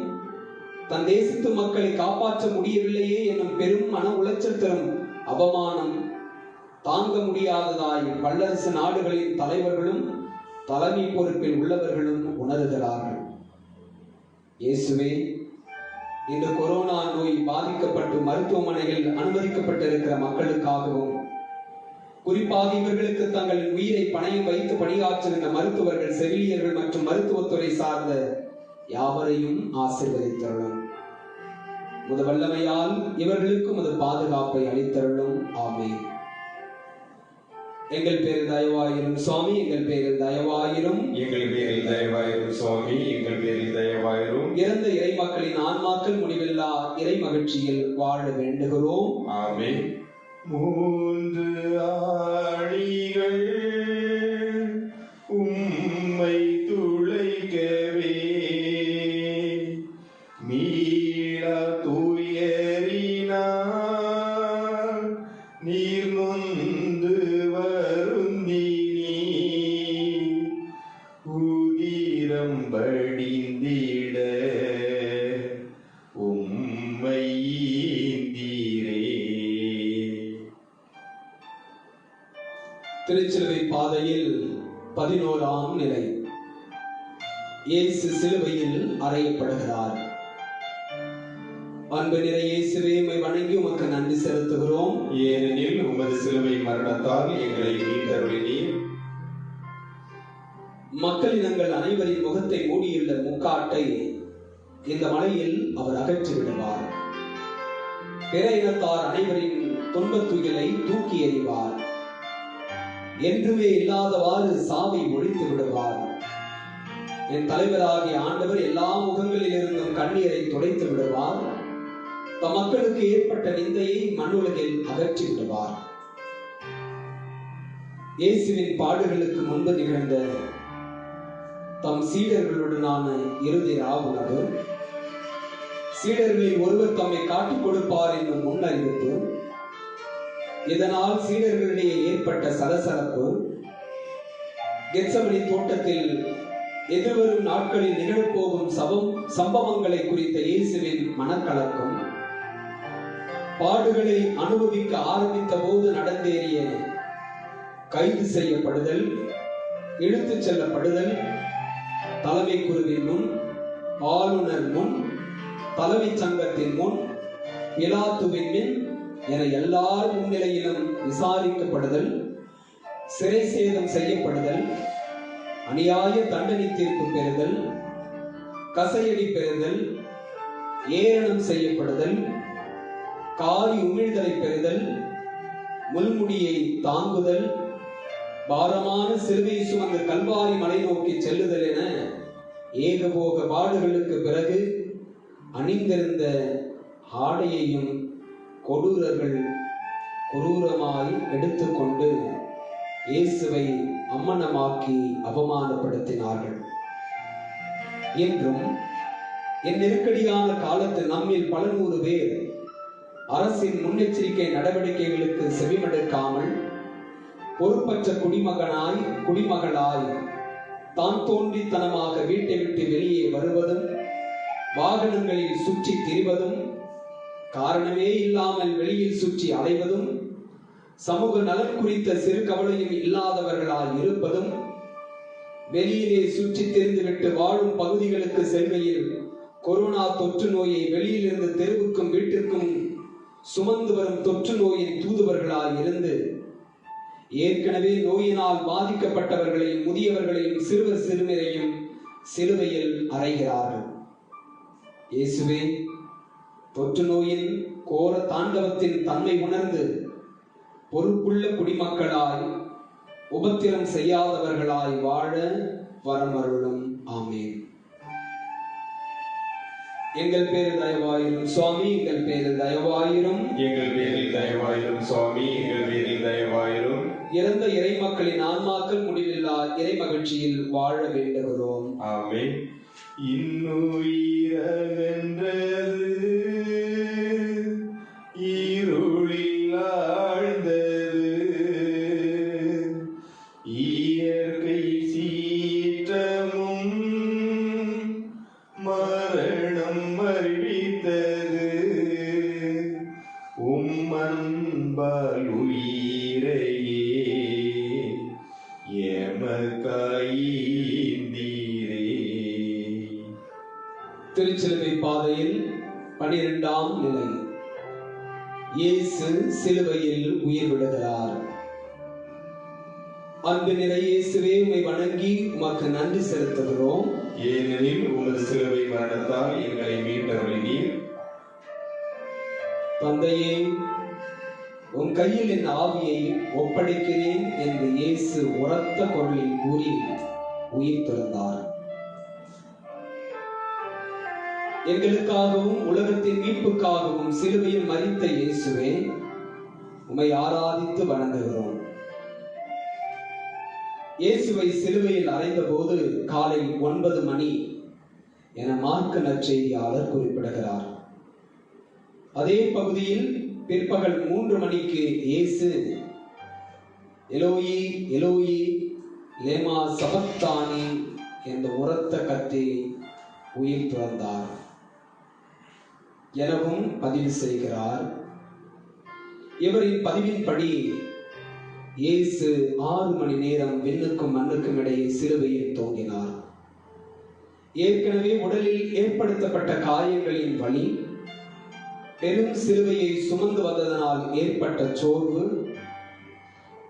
தன் தேசத்து மக்களை காப்பாற்ற முடியவில்லையே என்னும் பெரும் மன உளைச்சல் தரும் அவமானம் தாங்க முடியாததாய் வல்லரசு நாடுகளின் தலைவர்களும் தலைமை பொறுப்பில் உள்ளவர்களும் உணர்கிறார்கள். இயேசுவே, இன்று கொரோனா நோய் பாதிக்கப்பட்டு மருத்துவமனைகளில் அனுமதிக்கப்பட்டிருக்கிற மக்களுக்காகவும், குறிப்பாக இவர்களுக்கு தங்களின் உயிரை பணயம் வைத்து பணியாற்றுகின்ற மருத்துவர்கள், செவிலியர்கள் மற்றும் மருத்துவத்துறை சார்ந்த யாவரையும் ஆசீர்வதித்தருளும். உமது வல்லமையால் இவர்களுக்கு உமது பாதுகாப்பை அளித்தருளும். ஆமென். எங்கள் பேரில் தயவாயிரும் சுவாமி, எங்கள் பேரில் தயவாயிரும். எங்கள் பேரில் தயவாயிரும் சுவாமி, எங்கள் பேரில் தயவாயிரும். இறந்த இறை மக்களின் ஆன்மாக்கள் முடிவில்லா இறை மகிழ்ச்சியில் வாழ வேண்டுகிறோம். ஆமென். 3 ஆழிகள் உம்மை துளைக்கவே மீளா துயரினார் நீர் நொந்து வருந்தினி உதிரம் படிந்திட உம்மை ஈந்தீரே. திருச்சிலுவை பாதையில் 11ஆம் நிலை. இயேசு சிலுவையில் அறையப்படுகிறார். அன்பு நிறை இயேசுவே, உம்மை வணங்கி உமக்கு நன்றி செலுத்துகிறோம். ஏனெனில் உமது சிலுவை மரணத்தால் எங்களை மீட்டருளினீர். மக்களினங்கள் அனைவரின் முகத்தை மூடியுள்ள முக்காட்டை இந்த மலையில் அவர் அகற்றி விடுவார். பிற இனத்தார் அனைவரின் துன்பத் துயலை தூக்கி எறிவார். என்றுமே இல்லாதவாறு சாவை ஒழித்து விடுவார். என் தலைவராகிய ஆண்டவர் எல்லா முகங்களில் இருந்தும் கண்ணீரை துடைத்து விடுவார். தம் மக்களுக்கு ஏற்பட்ட நிந்தையை மண்ணுலகில் அகற்றி விடுவார். இயேசுவின் பாடுகளுக்கு முன்பு நிகழ்ந்த தம் சீடர்களுடனான இறுதி ராவுணவு, சீடர்களில் ஒருவர் தம்மை காட்டிக் கொடுப்பார் என்னும் முன்னறிவிப்பு, இதனால் சீடர்களிடையே ஏற்பட்ட சலசலப்பு, கெத்சமனி தோட்டத்தில் எதிர்வரும் நாட்களில் நிகழப்போகும் சம்பவங்களை குறித்த இயேசுவின் மனக்கலக்கம், பாடுகளை அனுபவிக்க ஆரம்பித்த போது நடந்தேறிய கைது செய்யப்படுதல், இழுத்துச் செல்லப்படுதல், தலைமை குருவின் முன், ஆளுநர் முன், தலைமை சங்கத்தின் முன், பிலாத்துவின் முன் என எல்லார் முன்னிலையிலும் விசாரிக்கப்படுதல், சிறை சேதம் செய்யப்படுதல், அநியாய தண்டனை தீர்ப்பு பெறுதல், கசையடி பெறுதல், ஏளனம் செய்யப்படுதல், காரி உமிழ்தலை பெறுதல், முள்முடியை தாங்குதல், பாரமான சிலுவை சுமந்து கல்வாரி மலை நோக்கி செல்லுதல் என ஏகபோக பாடுகளுக்கு பிறகு அணிந்திருந்த ஆடையையும் கொடூரர்கள் குரூரமாய் எடுத்துக்கொண்டு இயேசுவை அம்மனமாக்கி அவமானப்படுத்தினார்கள். என்றும் என் நெருக்கடியான காலத்தில் நம்மில் பல நூறு பேர் அரசின் முன்னெச்சரிக்கை நடவடிக்கைகளுக்கு செவிமடுக்காமல் பொறுப்பற்ற குடிமகளாய் தான் தோன்றித்தனமாக வீட்டை விட்டு வெளியே வருவதும், வாகனங்களில் சுற்றி திரிவதும், காரணமே இல்லாமல் வெளியில் சுற்றி அலைவதும், சமூக நலன் குறித்த சிறு கவலையும் இல்லாதவர்களாய் இருப்பதும், வெளியிலே சுற்றி தெரிந்துவிட்டு வாழும் பகுதிகளுக்கு செல்கையில் கொரோனா தொற்று நோயை வெளியிலிருந்து தெருவுக்கும் வீட்டிற்கும் சுமந்து வரும் தொற்று நோயின் தூதுவர்களாய் இருந்து ஏற்கனவே நோயினால் பாதிக்கப்பட்டவர்களையும் முதியவர்களையும் சிறுவர் சிறுமியரையும் சிலுவையில் அறைகிறார்கள். இயேசுவே, தொற்று நோயின் கோர தாண்டவத்தின் தன்மை உணர்ந்து பொறுப்புள்ள குடிமக்களாய் உபத்திரம் செய்யாதவர்களாய் வாழ வரமருளும். ஆமென். எங்கள் பேரில் தயவாயிரும் சுவாமி, எங்கள் பேரில் தயவாயிரும். எங்கள் பேரில் தயவாயிரும் சுவாமி, எங்கள் பேரில் தயவாயிரும். இறந்த இறை மக்களின் ஆன்மாக்கள் முடிவில்லா இறை மகிழ்ச்சியில் வாழ வேண்டுகிறோம். ஆமென். இன்னுயிரகன்றது இருளில் ஆழ்ந்தது, இயற்கை சீற்றமும் மரணம் அறிவித்தது, உம்மன்பால் உயிரையே எமக்காயீந்தீரே. திருச்சிலுவை பாதையில் 12ஆம் நிலை. இயேசு சிலுவையில் உயிர் விடுகிறார். அன்பு நிறை இயேசுவே, உம்மை வணங்கி உமக்கு நன்றி செலுத்துகிறோம். ஏனெனில் உமது சிலுவை மரணத்தால் எங்களை மீட்டருளினீர். தந்தையே, உன் கையில் என் ஆவியை ஒப்படைக்கிறேன் என்று இயேசு உரத்த குரலில் கூறி உயிர் துறந்தார். எங்களுக்காகவும் உலகத்தின் மீட்புக்காகவும் சிலுவையில் மரித்த இயேசுவே, உம்மை ஆராதித்து வணங்குகிறோம். இயேசுவை சிலுவையில் அறைந்த போது காலை 9 மணி என மார்க்கு நற்செய்தியாளர் குறிப்பிடுகிறார். அதே பகுதியில் பிற்பகல் 3 மணிக்கு இயேசு எலோயி எலோயி லேமா சபக்தானி என்ற உரத்த கத்தி உயிர் துறந்தார் எனவும் பதிவு செய்கிறார். இவரின் பதிவின்படி இயேசு 6 மணி நேரம் விண்ணுக்கும் மண்ணுக்கும் இடையே சிலுவையில் தொங்கினார். ஏற்கனவே உடலில் ஏற்படுத்தப்பட்ட காயங்களின் வலி, பெரும் சிலுவையை சுமந்து வந்ததனால் ஏற்பட்ட சோர்வு,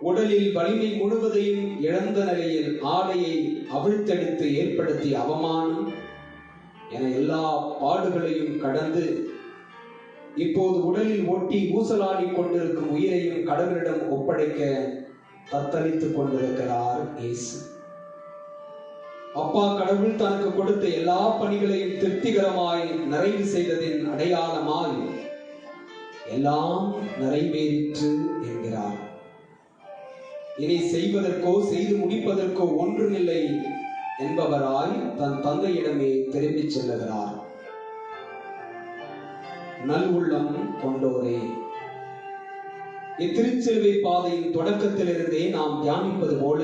உடலில் வலிமை முழுவதையும் இழந்த நிலையில் ஆடையை அவிழ்த்தெடுத்து ஏற்படுத்திய அவமானம் என எல்லா பாடுகளையும் கடந்து இப்போது உடலில் ஒட்டி ஊசலாடி கொண்டிருக்கும் உயிரையும் கடவுளிடம் ஒப்படைக்க தத்தளித்துக் கொண்டிருக்கிறார் இயேசு. அப்பா கடவுள் தனக்கு கொடுத்த எல்லா பணிகளையும் திருப்திகரமாய் நிறைவு செய்ததின் அடையாளமாய் எல்லாம் நிறைவேறிற்று என்கிறார். இதை செய்வதற்கோ செய்து முடிப்பதற்கோ ஒன்றுமில்லை என்பவராய் தன் தந்தையிடமே திரும்பிச் செல்லுகிறார். நல்வுள்ளம் கொண்டோரே, இத்திருச்சிலுவை பாதையின் தொடக்கத்திலிருந்தே நாம் தியானிப்பது போல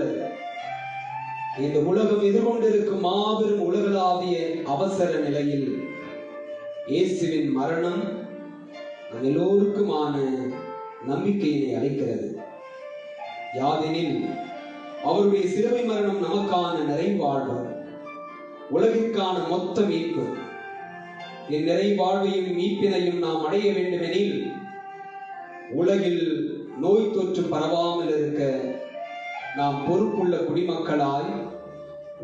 இந்த உலகம் எதிர்கொண்டிருக்கும் மாபெரும் உலகளாவிய அவசர நிலையில் இயேசுவின் மரணம் நம் எல்லோருக்குமான நம்பிக்கையை அளிக்கிறது. யாதெனில் அவருடைய சிலுவை மரணம் நமக்கான நிறைவாழ்வு, உலகிற்கான மொத்த மீட்பு. இந்நிறைவாழ்வையும் மீட்பினையும் நாம் அடைய வேண்டுமெனில் உலகில் நோய் தொற்று பரவாமல் இருக்க நாம் பொறுப்புள்ள குடிமக்களாய்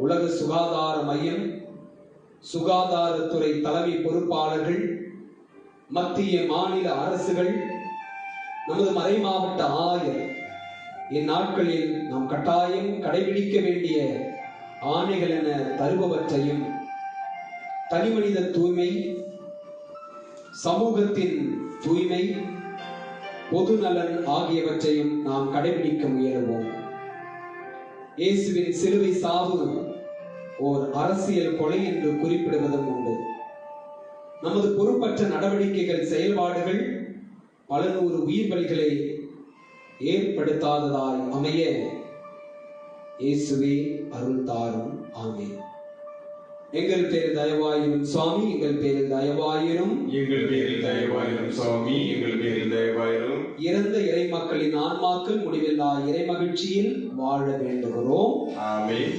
உலக சுகாதார மையம், சுகாதாரத்துறை தலைமை பொறுப்பாளர்கள், மத்திய மாநில அரசுகள், நமது மறைமாவட்ட ஆயர் இந்நாட்களில் நாம் கட்டாயம் கடைபிடிக்க வேண்டிய ஆணைகள் என தருபவற்றையும், தனிமனித தூய்மை, சமூகத்தின் தூய்மை, பொது நலன் ஆகியவற்றையும் நாம் கடைபிடிக்க முயலுவோம். இயேசுவின் சிலுவை சாவு ஓர் அரசியல் கொலை என்று குறிப்பிடுவதும் உண்டு. நமது பொறுப்பற்ற நடவடிக்கைகள், செயல்பாடுகள் பல நூறு உயிர் பலிகளை ஏற்படுத்தாததாய் அமைய இயேசுவே அருள் தாரும். ஆமென். எங்கள் பேரில் தயவாயிரும் சுவாமி, எங்கள் பேரில் தயவாயிரும். எங்கள் பேரில் தயவாயிரும் சுவாமி, எங்கள் பேரில் தயவாயிரும். இறந்த இறை மக்களின் ஆன்மாக்கள் முடிவில்லா இறை மகிழ்ச்சியில் வாழ வேண்டுகிறோம். ஆமென்.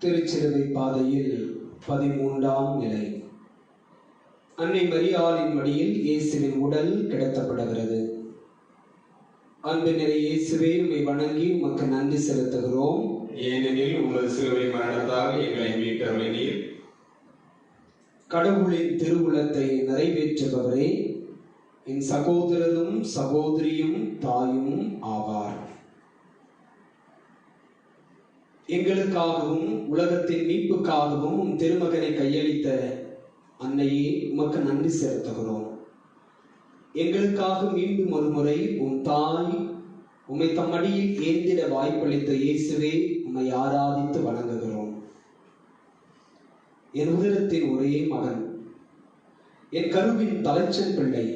திருச்சிலுவை பாதையில் 13ஆம் நிலை. அன்னை மரியாளின் மடியில் இயேசுவின் உடல் கிடத்தப்படுகிறது. அன்பு நிறை இயேசுவே, உம்மை வணங்கி உமக்கு நன்றி செலுத்துகிறோம். ஏனெனில் உமது சிலுவை மரணத்தால் எங்களை மீட்டருளினீர். கடவுளின் திருவுளத்தை நிறைவேற்றுபவரே, என் சகோதரரும் சகோதரியும் தாயும் ஆவார். எங்களுக்காகவும் உலகத்தின் மீட்புக்காகவும் உம் திருமகனை கையளித்த அன்னையே, உமக்கு நன்றி செலுத்துகிறோம். எங்களுக்காக மீண்டும் ஒரு முறை உம் தாய் உம்மை தம் மடியில் ஏந்திட வாய்ப்பளித்த இயேசுவே, உம்மை ஆராதித்து வணங்குகிறோம். என் உதரத்தின் ஒரே மகன், என் கருவின் தலைச்சன் பிள்ளை,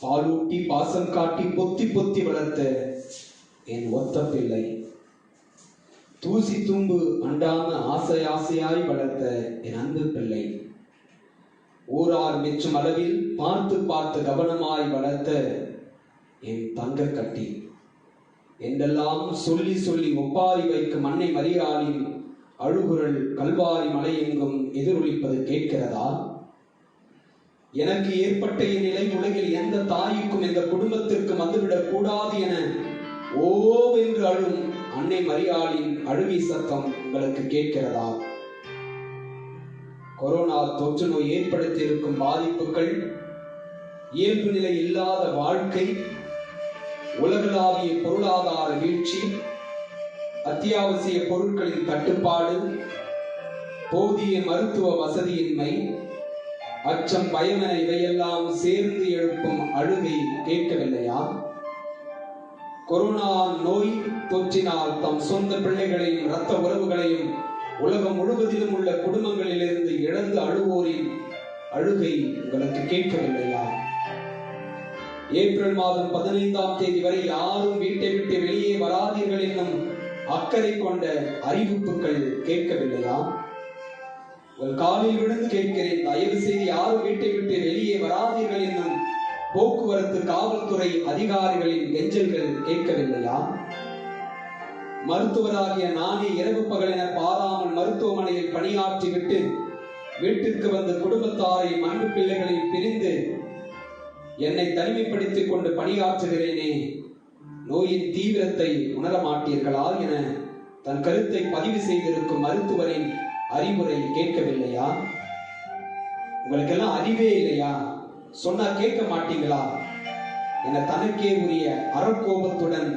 பாலூட்டி பாசம் காட்டி பொத்தி பொத்தி வளர்த்த என் ஒத்த பிள்ளை, தூசி தும்பு அண்டாம ஆசை ஆசையாய் வளர்த்த என் அன்பு பிள்ளை, ஊரார் மெச்சும் அளவில் பார்த்து பார்த்து கவனமாய் வளர்த்த என் தங்க கட்டி, என்றெல்லாம் சொல்லி சொல்லி ஒப்பாரி வைக்கும் அன்னை மரியாளின் அழுகுரல் கல்வாரி மலை எங்கும் எதிரொலிப்பது கேட்கிறதா? எனக்கு ஏற்பட்ட இந்நிலை உலகில் எந்த தாய்க்கும் எந்த குடும்பத்திற்கும் வந்துவிடக் கூடாது என ஓவென்று அழும் அன்னை மரியாளின் அழுகை சத்தம் உங்களுக்கு கேட்கிறதா? கொரோனா தொற்று நோய் ஏற்படுத்தி இருக்கும் பாதிப்புகள், இயல்பு நிலை இல்லாத வாழ்க்கை, உலகளாவிய பொருளாதார வீழ்ச்சி, அத்தியாவசிய பொருட்களின் தட்டுப்பாடு, போதிய மருத்துவ வசதியின்மை, அச்சம், பயம் என இவையெல்லாம் சேர்ந்து எழுப்பும் அழுகை கேட்கவில்லையா? கொரோனா நோய் தொற்றினால் தம் சொந்த பிள்ளைகளையும் இரத்த உறவுகளையும் உலகம் முழுவதிலும் உள்ள குடும்பங்களிலிருந்து இழந்து அழுவோரின் அழுகை உங்களுக்கு கேட்கவில்லையா? ஏப்ரல் மாதம் 15ஆம் தேதி வரை யாரும் வீட்டை விட்டு வெளியே வராதீர்கள் என்னும் அக்கறை கொண்ட அறிவிப்புகள் கேட்கவில்லையா? உங்கள் காலில் விழுந்து கேட்கிறேன், தயவு செய்து யாரும் வீட்டை விட்டு வெளியே வராதீர்கள் என்னும் போக்குவரத்து காவல்துறை அதிகாரிகளின் கெஞ்சல்கள் கேட்கவில்லையா? மருத்துவராகிய நானே இரவு பகல் என பாராமல் மருத்துவமனையில் பணியாற்றிவிட்டு வீட்டிற்கு வந்து குடும்பத்தாரை அன்பு பிள்ளைகளை பிரிந்து என்னை தனிமைப்படுத்திக் கொண்டு பணியாற்றுகிறேனே, நோயின் தீவிரத்தை உணர மாட்டீர்களா என தன் கருத்தை பதிவு செய்திருக்கும் மருத்துவரின் அறிவுரை கேட்கவில்லையா? உங்களுக்கெல்லாம் அறிவே இல்லையா? சொன்னா கேட்க மாட்டீங்களா என தனக்கே உரிய அறக்கோபத்துடன்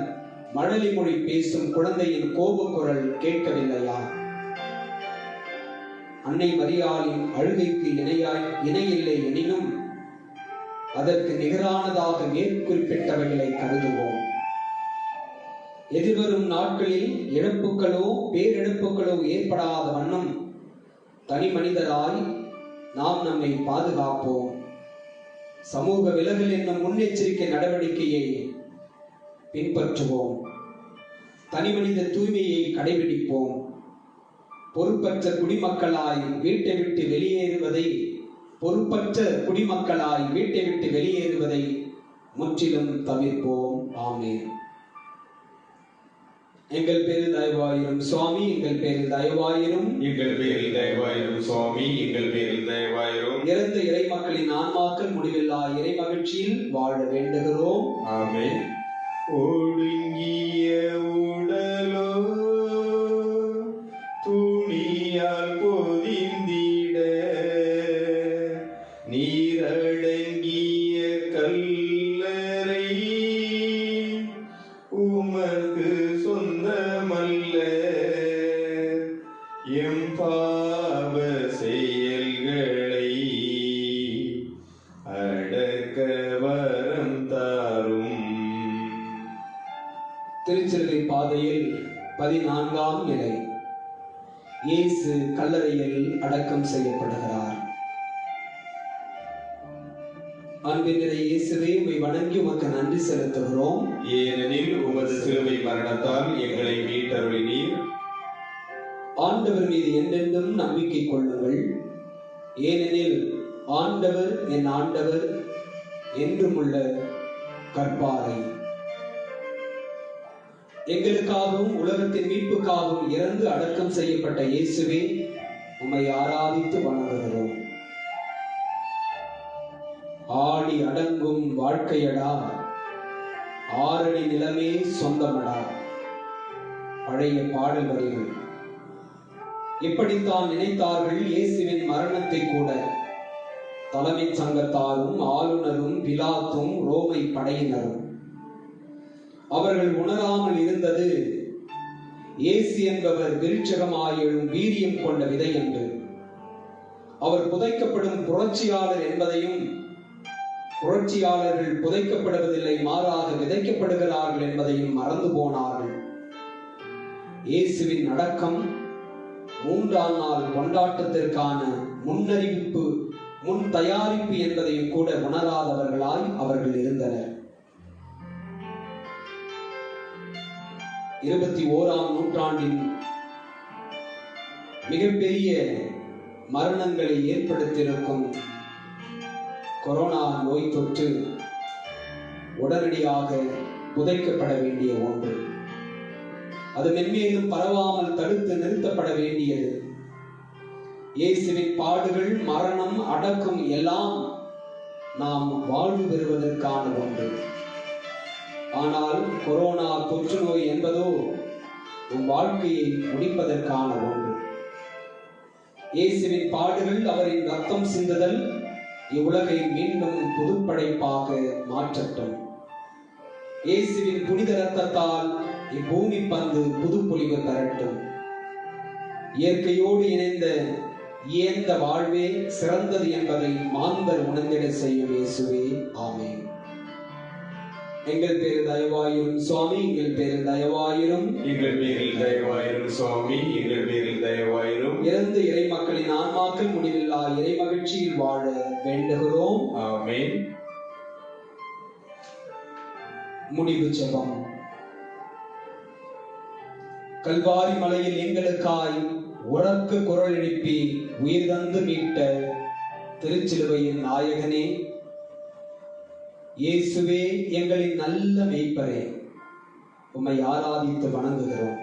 மழலை மொழி பேசும் குழந்தையின் கோபக்குரல் கேட்கவில்லையா? அன்னை மரியாளின் அழுகைக்கு இணையில்லை எனினும் அதற்கு நிகரானதாக மேற்குறிப்பிட்டவைகளை கருதுவோம். எதிர்வரும் நாட்களில் இழப்புகளோ பேரிழப்புகளோ ஏற்படாத வண்ணம் தனி மனிதராய் நாம் நம்மை பாதுகாப்போம். சமூக விலகல் என்னும் முன்னெச்சரிக்கை நடவடிக்கையை பின்பற்றுவோம். தனிமனித தூய்மையை கடைபிடிப்போம். பொறுப்பற்ற குடிமக்களாய் வீட்டை விட்டு வெளியேறுவதை முற்றிலும் தவிர்ப்போம். ஆமென். எங்கள் பேரில் தயவாயிரும் சுவாமி, எங்கள் பேரில் தயவாயிரும். எங்கள் பேரில் தயவாயிரும் சுவாமி, எங்கள் பேரில் தயவாயிரும். இறந்த இறை மக்களின் ஆன்மாக்கள் முடிவில்லா இறை மகிழ்ச்சியில் வாழ வேண்டுகிறோம். ஆமென். ஒடுங்கிய உடலோ துணியால் பொதிந்திட, நீரடங்கிய கல்லறை உமக்கு சொந்தமல்ல. எம் பாவ செயல்களை அடக்க வரம் தாரும். திருச்சிலுவை பாதையில் 14ஆம் நிலை. இயேசு கல்லறையில் அடக்கம் செய்யப்படுகிறார். அன்பின் நிறை இயேசுவே, உம்மை வணங்கி உமக்கு நன்றி செலுத்துகிறோம். ஏனெனில் உமது சிலுவை மரணத்தால் எங்களை மீட்டருளினீர். ஆண்டவர் மீது என்றென்றும் நம்பிக்கை கொள்ளுங்கள். ஏனெனில் ஆண்டவர் என் ஆண்டவர் என்றும் உள்ள கற்பாறை. எங்களுக்காகவும் உலகத்தின் மீட்புக்காகவும் இறந்து அடக்கம் செய்யப்பட்ட இயேசுவே, உம்மை ஆராதித்து வணங்குகிறோம். ஆடி அடங்கும் வாழ்க்கையடா, ஆரணி நிலமே சொந்தமடா. பழைய பாடல் வரிகள். இப்படித்தான் நினைத்தார்கள் இயேசுவின் மரணத்தை கூட தலைமை சங்கத்தாரும் ஆளுநரும் பிலாத்தும் ரோமை படையினரும். அவர்கள் உணராமல் இருந்தது இயேசு என்பவர் விருட்சகமாயும் வீரியம் கொண்ட விதை என்று. அவர் புதைக்கப்படும் புரட்சியாளர் என்பதையும், புரட்சியாளர்கள் புதைக்கப்படுவதில்லை, மாறாக விதைக்கப்படுகிறார்கள் என்பதையும் மறந்து போனார்கள். இயேசுவின் அடக்கம் 3ஆம் நாள் கொண்டாட்டத்திற்கான முன்னறிவிப்பு, முன் தயாரிப்பு என்பதையும் கூட உணராதவர்களாய் அவர்கள் இருந்தனர். 21ஆம் நூற்றாண்டின் மிகப்பெரிய மரணங்களை ஏற்படுத்தியிருக்கும் கொரோனா நோய் தொற்று உடனடியாக புதைக்கப்பட வேண்டிய ஒன்று. அது மென்மேலும் பரவாமல் தடுத்து நிறுத்தப்பட வேண்டியது. இயேசுவின் பாடுகள், மரணம், அடக்கம் எல்லாம் நாம் வாழ்வு பெறுவதற்கான ஒன்று. ஆனால் கொரோனா தொற்று நோய் என்பதோ நம் வாழ்க்கையை முடிப்பதற்கான ஒன்று. இயேசுவின் பாடுகள், அவரின் ரத்தம் சிந்துதல் இவ்வுலகை மீண்டும் புதுப்படைப்பாக மாற்றட்டும். இயேசுவின் புனித ரத்தத்தால் இப்பூமி பந்து புதுப்பொலிவு பெறட்டும். இயற்கையோடு இயந்த வாழ்வே சிறந்தது என்பதை மாந்தர் உணர்ந்திட செய்யும் இயேசுவே, ஆமென். எங்கள் பேரில் தயவாயிரும் சுவாமி, எங்கள் பேரில் தயவாயிரும். எங்கள் பேரில் தயவாயிரும் சுவாமி, எங்கள் பேரில் தயவாயிரும். இறந்த இறை மக்களின் ஆன்மாக்கள் முடிவில்லா இறை மகிழ்ச்சியில் வாழ வேண்டுகிறோம். ஆமென். முடிவு ஜெபம். கல்வாரி மலையில் எங்களுக்காய் உரக்க குரல் எழுப்பி உயிர் தந்து மீட்ட திருச்சிலுவையின் நாயகனே, இயேசுவே, எங்களின் நல்ல மேய்ப்பரே, உம்மை ஆராதித்து வணங்குகிறோம்.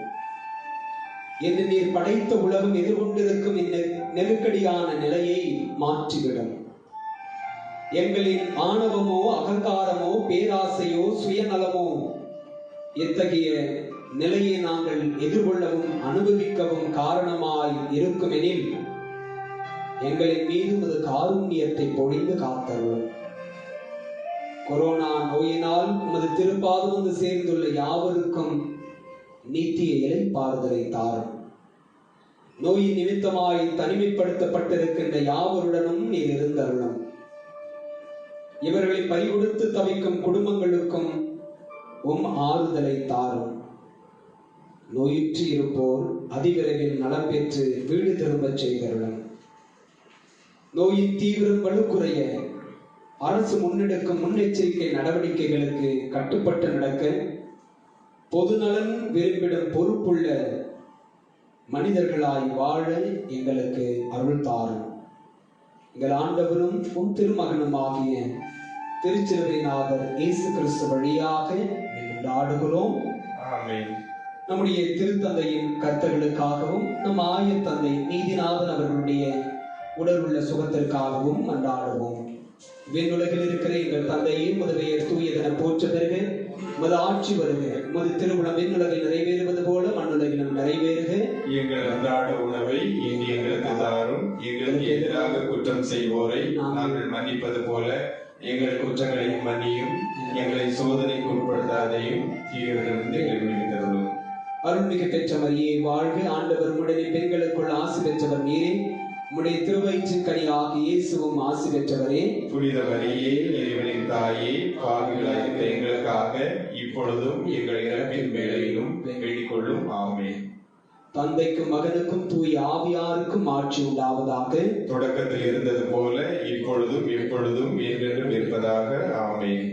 என்று நீர் படைத்த உலகம் எதிர்கொண்டிருக்கும் நெருக்கடியான நிலையை மாற்றிவிடும். எங்களின் ஆணவமோ, அகங்காரமோ, பேராசையோ, சுயநலமோ இத்தகைய நிலையை நாங்கள் எதிர்கொள்ளவும் அனுபவிக்கவும் காரணமாய் இருக்குமெனில் எங்களின் மீது உமது காருண்யத்தை பொழிந்து காத்தருளும். கொரோனா நோயினால் உமது திருப்பாதம் வந்து சேர்ந்துள்ள யாவருக்கும் நீத்திய இளைப்பாறுதலை தாரும். நோயின் நிமித்தமாய் தனிமைப்படுத்தப்பட்டிருக்கின்ற யாவருடனும் நீர் இருந்தருளும். இவர்களை பறிகொடுத்து தவிக்கும் குடும்பங்களுக்கும் ஆறுதலை தாரும். நோயுற்று இருப்போர் அதிவிரைவில் நலம் பெற்று வீடு திரும்பச் செய்தருளும். நோயின் தீவிரம் வலுக்குறைய அரசு முன்னெடுக்கும் முன்னெச்சரிக்கை நடவடிக்கைகளுக்கு கட்டுப்பட்டு நடக்க பொதுநலன் விரும்பிடும் பொறுப்புள்ள மனிதர்களாய் வாழ எங்களுக்கு அருள் தாரும். எங்கள் ஆண்டவரும் உம் திருமகனும் ஆகிய திருச்சிலுவைநாதர் இயேசு கிறிஸ்து வழியாக கொண்டாடுகிறோம். ஆமென். நம்முடைய திருத்தந்தையின் கர்த்தர்களுக்காகவும் நம் ஆயர் தந்தை நீதிநாதன் அவர்களுடைய உடல் உள்ள சுகத்திற்காகவும் கொண்டாடுவோம். விண்ணுலகில் இருக்கிற எங்கள் தந்தையே, உமது பெயர் தூயதென போற்ற பெறுக. உமது ஆட்சி வருக. உமது திருவுளம் விண்ணுலகில் நிறைவேறுவது போல மண்ணுலகிலும் நிறைவேறுக. எங்கள் அன்றாட உணவை இன்று எங்களுக்கு தாரும். எங்களுக்கு எதிராக குற்றம் செய்வோரை நாங்கள் மன்னிப்பது போல எங்கள் குற்றங்களை மன்னியும். எங்களை சோதனைக்கு உட்படுத்தாதையும் தீவிரத்திலிருந்து எங்களை விடுவித்தருளும். அருள்மிகு பெற்ற மரியே வாழ்க. ஆண்டவர் உடனே பெண்களுக்குள் ஆசி பெற்றவர் நீரே. உம்முடைய திருவயிற்றின் கனியாகிய இயேசுவும் ஆசி பெற்றவரே. புனித மரியே, இறைவனின் தாயே, பாவிகளாயிருக்கிற எங்களுக்காக இப்பொழுதும் எங்கள் இறப்பின் வேளையிலும் வேண்டிக் கொள்ளும். ஆமென். தந்தைக்கும் மகனுக்கும் தூய ஆவியாருக்கும் ஆட்சி உண்டாவதாக. தொடக்கத்தில் இருந்தது போல இப்பொழுதும் எப்பொழுதும் என்றென்றும் இருப்பதாக. ஆமென்.